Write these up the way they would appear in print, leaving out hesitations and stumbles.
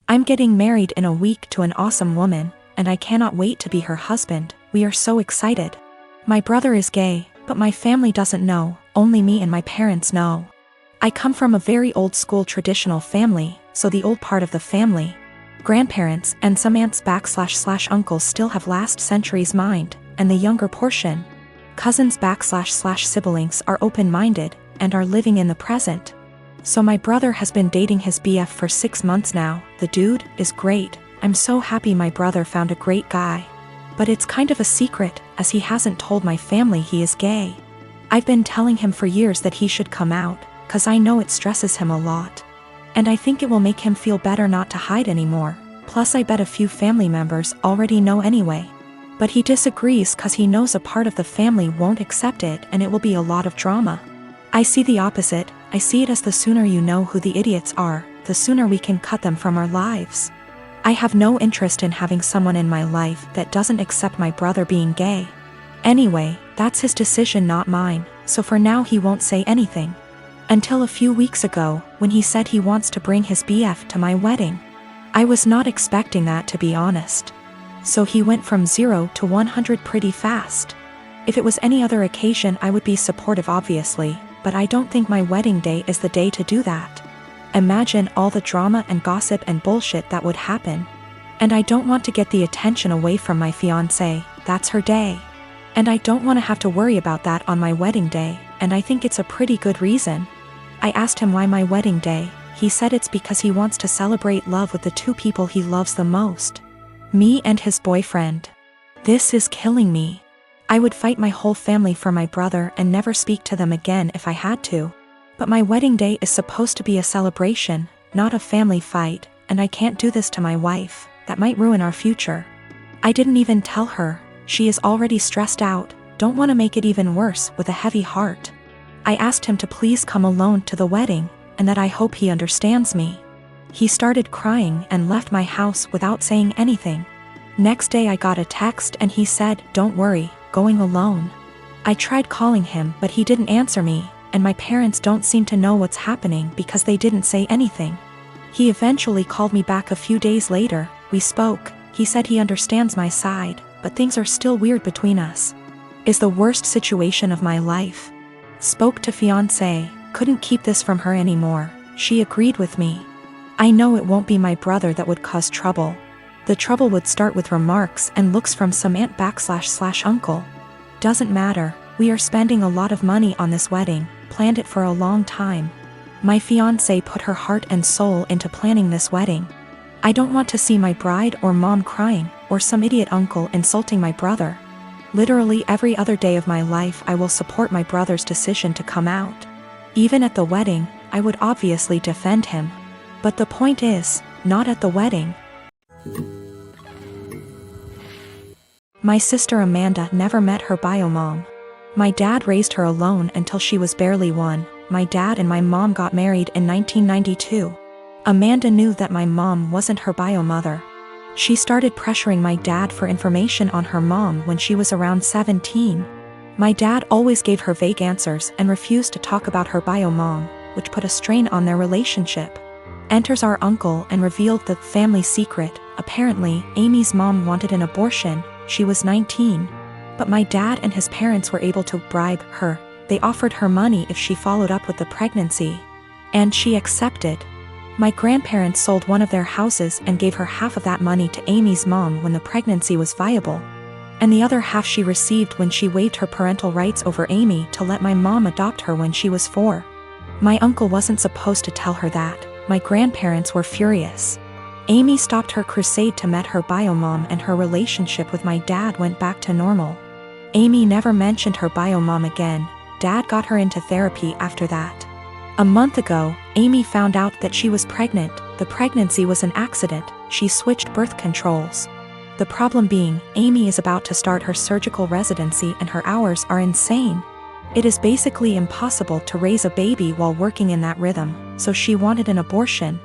I'm getting married in a week to an awesome woman, and I cannot wait to be her husband. We are so excited. My brother is gay, but my family doesn't know, only me and my parents know. I come from a very old school traditional family, so the old part of the family, grandparents and some aunts / uncles still have last century's mind, and the younger portion, cousins / siblings are open-minded and are living in the present. So my brother has been dating his BF for 6 months now. The dude is great. I'm so happy my brother found a great guy. But it's kind of a secret, as he hasn't told my family he is gay. I've been telling him for years that he should come out, cause I know it stresses him a lot. And I think it will make him feel better not to hide anymore, plus I bet a few family members already know anyway. But he disagrees cause he knows a part of the family won't accept it and it will be a lot of drama. I see the opposite. I see it as the sooner you know who the idiots are, the sooner we can cut them from our lives. I have no interest in having someone in my life that doesn't accept my brother being gay. Anyway, that's his decision, not mine, so for now he won't say anything. Until a few weeks ago, when he said he wants to bring his BF to my wedding. I was not expecting that, to be honest. So he went from 0 to 100 pretty fast. If it was any other occasion I would be supportive obviously, but I don't think my wedding day is the day to do that. Imagine all the drama and gossip and bullshit that would happen. And I don't want to get the attention away from my fiancé. That's her day. And I don't want to have to worry about that on my wedding day, and I think it's a pretty good reason. I asked him why my wedding day. He said it's because he wants to celebrate love with the two people he loves the most. Me and his boyfriend. This is killing me. I would fight my whole family for my brother and never speak to them again if I had to. But my wedding day is supposed to be a celebration, not a family fight, and I can't do this to my wife. That might ruin our future. I didn't even tell her. She is already stressed out, don't want to make it even worse, with a heavy heart. I asked him to please come alone to the wedding, and that I hope he understands me. He started crying and left my house without saying anything. Next day I got a text and he said, "Don't worry, going alone." I tried calling him but he didn't answer me, and my parents don't seem to know what's happening because they didn't say anything. He eventually called me back a few days later. We spoke. He said he understands my side, but things are still weird between us. Is the worst situation of my life. Spoke to fiancé, couldn't keep this from her anymore. She agreed with me. I know it won't be my brother that would cause trouble. The trouble would start with remarks and looks from some aunt / uncle. Doesn't matter, we are spending a lot of money on this wedding, planned it for a long time. My fiancé put her heart and soul into planning this wedding. I don't want to see my bride or mom crying, or some idiot uncle insulting my brother. Literally every other day of my life I will support my brother's decision to come out. Even at the wedding, I would obviously defend him. But the point is, not at the wedding. My sister Amanda never met her bio mom. My dad raised her alone until she was barely 1. My dad and my mom got married in 1992. Amanda knew that my mom wasn't her bio mother. She started pressuring my dad for information on her mom when she was around 17. My dad always gave her vague answers and refused to talk about her bio mom, which put a strain on their relationship. Enters our uncle and revealed the family secret. Apparently, Amy's mom wanted an abortion. She was 19. But my dad and his parents were able to bribe her. They offered her money if she followed up with the pregnancy. And she accepted. My grandparents sold one of their houses and gave her half of that money to Amy's mom when the pregnancy was viable. And the other half she received when she waived her parental rights over Amy to let my mom adopt her when she was 4. My uncle wasn't supposed to tell her that. My grandparents were furious. Amy stopped her crusade to meet her bio mom and her relationship with my dad went back to normal. Amy never mentioned her bio mom again. Dad got her into therapy after that. A month ago, Amy found out that she was pregnant. The pregnancy was an accident. She switched birth controls. The problem being, Amy is about to start her surgical residency and her hours are insane. It is basically impossible to raise a baby while working in that rhythm, so she wanted an abortion.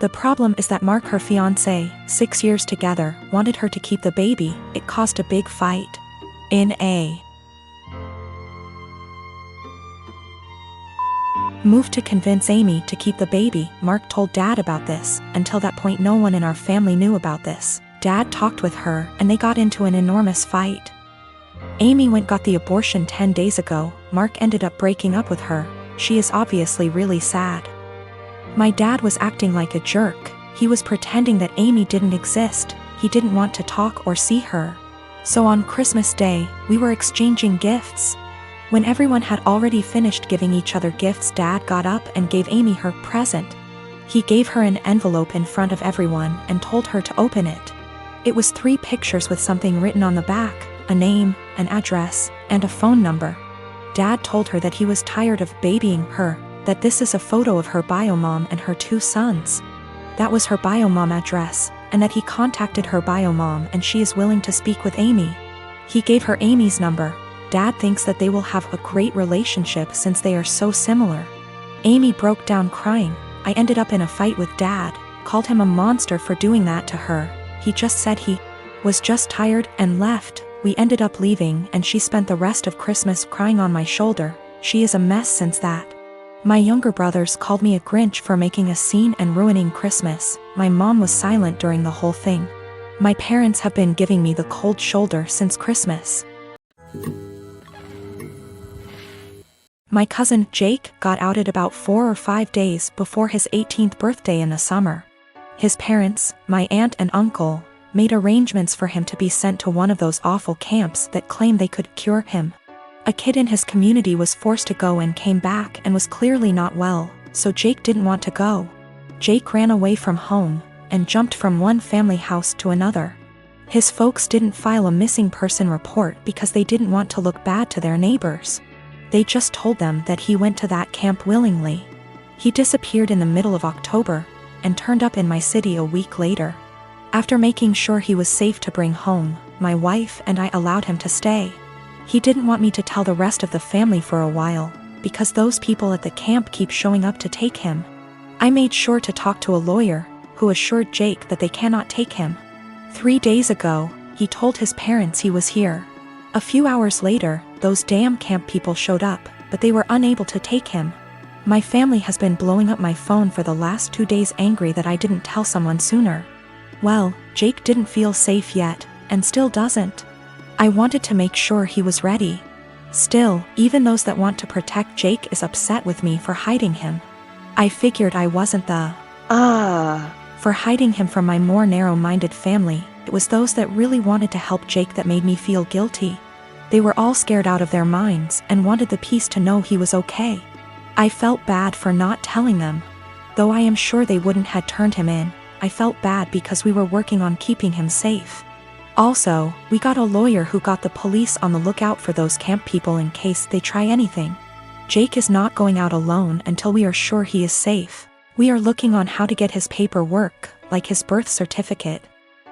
The problem is that Mark, her fiancé, 6 years together, wanted her to keep the baby. It caused a big fight. Moved to convince Amy to keep the baby. Mark told Dad about this. Until that point, no one in our family knew about this. Dad talked with her, and they got into an enormous fight. Amy got the abortion 10 days ago. Mark ended up breaking up with her. She is obviously really sad. My dad was acting like a jerk. He was pretending that Amy didn't exist. He didn't want to talk or see her. So on Christmas Day, we were exchanging gifts. When everyone had already finished giving each other gifts, Dad got up and gave Amy her present. He gave her an envelope in front of everyone and told her to open it. It was 3 pictures with something written on the back, a name, an address, and a phone number. Dad told her that he was tired of babying her, that this is a photo of her bio mom and her 2 sons. That was her bio mom address, and that he contacted her bio mom and she is willing to speak with Amy. He gave her Amy's number. Dad thinks that they will have a great relationship since they are so similar. Amy broke down crying. I ended up in a fight with Dad, called him a monster for doing that to her. He just said he was just tired and left. We ended up leaving and she spent the rest of Christmas crying on my shoulder. She is a mess since that. My younger brothers called me a Grinch for making a scene and ruining Christmas. My mom was silent during the whole thing. My parents have been giving me the cold shoulder since Christmas. My cousin Jake got outed about 4 or 5 days before his 18th birthday in the summer. His parents, my aunt and uncle, made arrangements for him to be sent to one of those awful camps that claim they could cure him. A kid in his community was forced to go and came back and was clearly not well, so Jake didn't want to go. Jake ran away from home and jumped from one family house to another. His folks didn't file a missing person report because they didn't want to look bad to their neighbors. They just told them that he went to that camp willingly. He disappeared in the middle of October and turned up in my city a week later. After making sure he was safe to bring home, my wife and I allowed him to stay. He didn't want me to tell the rest of the family for a while, because those people at the camp keep showing up to take him. I made sure to talk to a lawyer, who assured Jake that they cannot take him. 3 days ago, he told his parents he was here. A few hours later, those damn camp people showed up, but they were unable to take him. My family has been blowing up my phone for the last 2 days, angry that I didn't tell someone sooner. Well, Jake didn't feel safe yet, and still doesn't. I wanted to make sure he was ready. Still, even those that want to protect Jake is upset with me for hiding him. I figured I wasn't the for hiding him from my more narrow-minded family. It was those that really wanted to help Jake that made me feel guilty. They were all scared out of their minds and wanted the peace to know he was okay. I felt bad for not telling them. Though I am sure they wouldn't have turned him in, I felt bad because we were working on keeping him safe. Also, we got a lawyer who got the police on the lookout for those camp people in case they try anything. Jake is not going out alone until we are sure he is safe. We are looking on how to get his paperwork, like his birth certificate,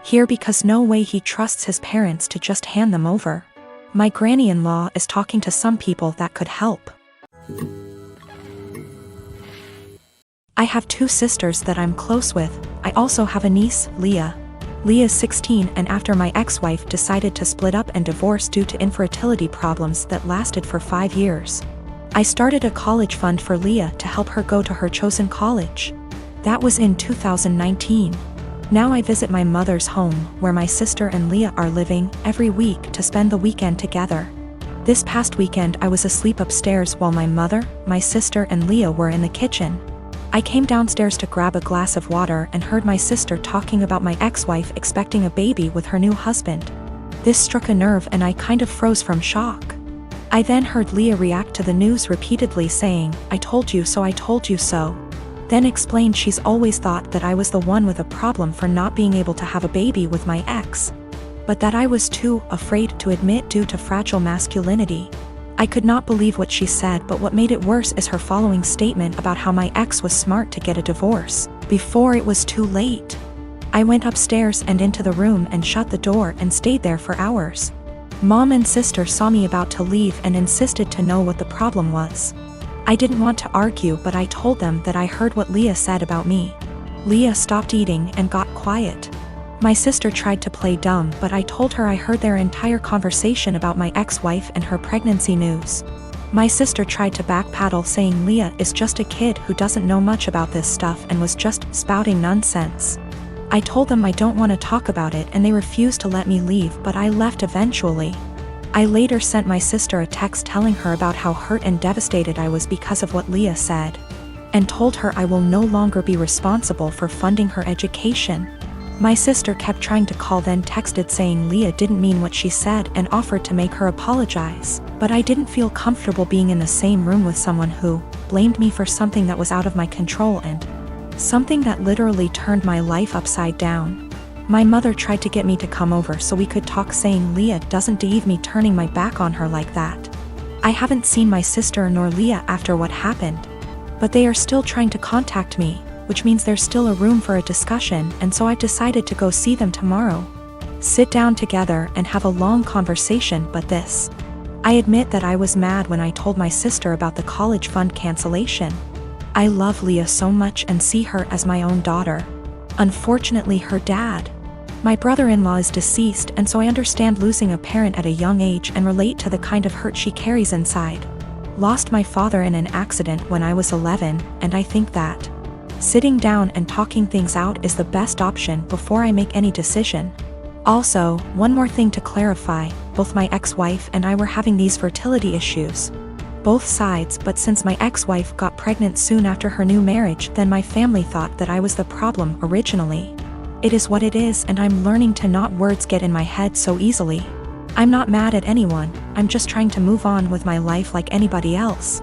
here because no way he trusts his parents to just hand them over. My granny-in-law is talking to some people that could help. I have 2 sisters that I'm close with. I also have a niece, Leah. Leah is 16, and after my ex-wife decided to split up and divorce due to infertility problems that lasted for 5 years, I started a college fund for Leah to help her go to her chosen college. That was in 2019. Now I visit my mother's home, where my sister and Leah are living, every week to spend the weekend together. This past weekend I was asleep upstairs while my mother, my sister and Leah were in the kitchen. I came downstairs to grab a glass of water and heard my sister talking about my ex-wife expecting a baby with her new husband. This struck a nerve and I kind of froze from shock. I then heard Leah react to the news repeatedly saying, "I told you so, I told you so." Then explained she's always thought that I was the one with a problem for not being able to have a baby with my ex, but that I was too afraid to admit due to fragile masculinity. I could not believe what she said, but what made it worse is her following statement about how my ex was smart to get a divorce before it was too late. I went upstairs and into the room and shut the door and stayed there for hours. Mom and sister saw me about to leave and insisted to know what the problem was. I didn't want to argue, but I told them that I heard what Leah said about me. Leah stopped eating and got quiet. My sister tried to play dumb, but I told her I heard their entire conversation about my ex-wife and her pregnancy news. My sister tried to backpedal, saying Leah is just a kid who doesn't know much about this stuff and was just spouting nonsense. I told them I don't want to talk about it and they refused to let me leave, but I left eventually. I later sent my sister a text telling her about how hurt and devastated I was because of what Leah said, and told her I will no longer be responsible for funding her education. My sister kept trying to call, then texted saying Leah didn't mean what she said and offered to make her apologize, but I didn't feel comfortable being in the same room with someone who blamed me for something that was out of my control and something that literally turned my life upside down. My mother tried to get me to come over so we could talk, saying Leah doesn't deserve me turning my back on her like that. I haven't seen my sister nor Leah after what happened, but they are still trying to contact me, which means there's still a room for a discussion, and so I decided to go see them tomorrow. Sit down together and have a long conversation. But this, I admit that I was mad when I told my sister about the college fund cancellation. I love Leah so much and see her as my own daughter. Unfortunately, her dad, my brother-in-law, is deceased, and so I understand losing a parent at a young age and relate to the kind of hurt she carries inside. Lost my father in an accident when I was 11, and I think that sitting down and talking things out is the best option before I make any decision. Also, one more thing to clarify, both my ex-wife and I were having these fertility issues. Both sides, but since my ex-wife got pregnant soon after her new marriage, then my family thought that I was the problem originally. It is what it is, and I'm learning to not words get in my head so easily. I'm not mad at anyone, I'm just trying to move on with my life like anybody else.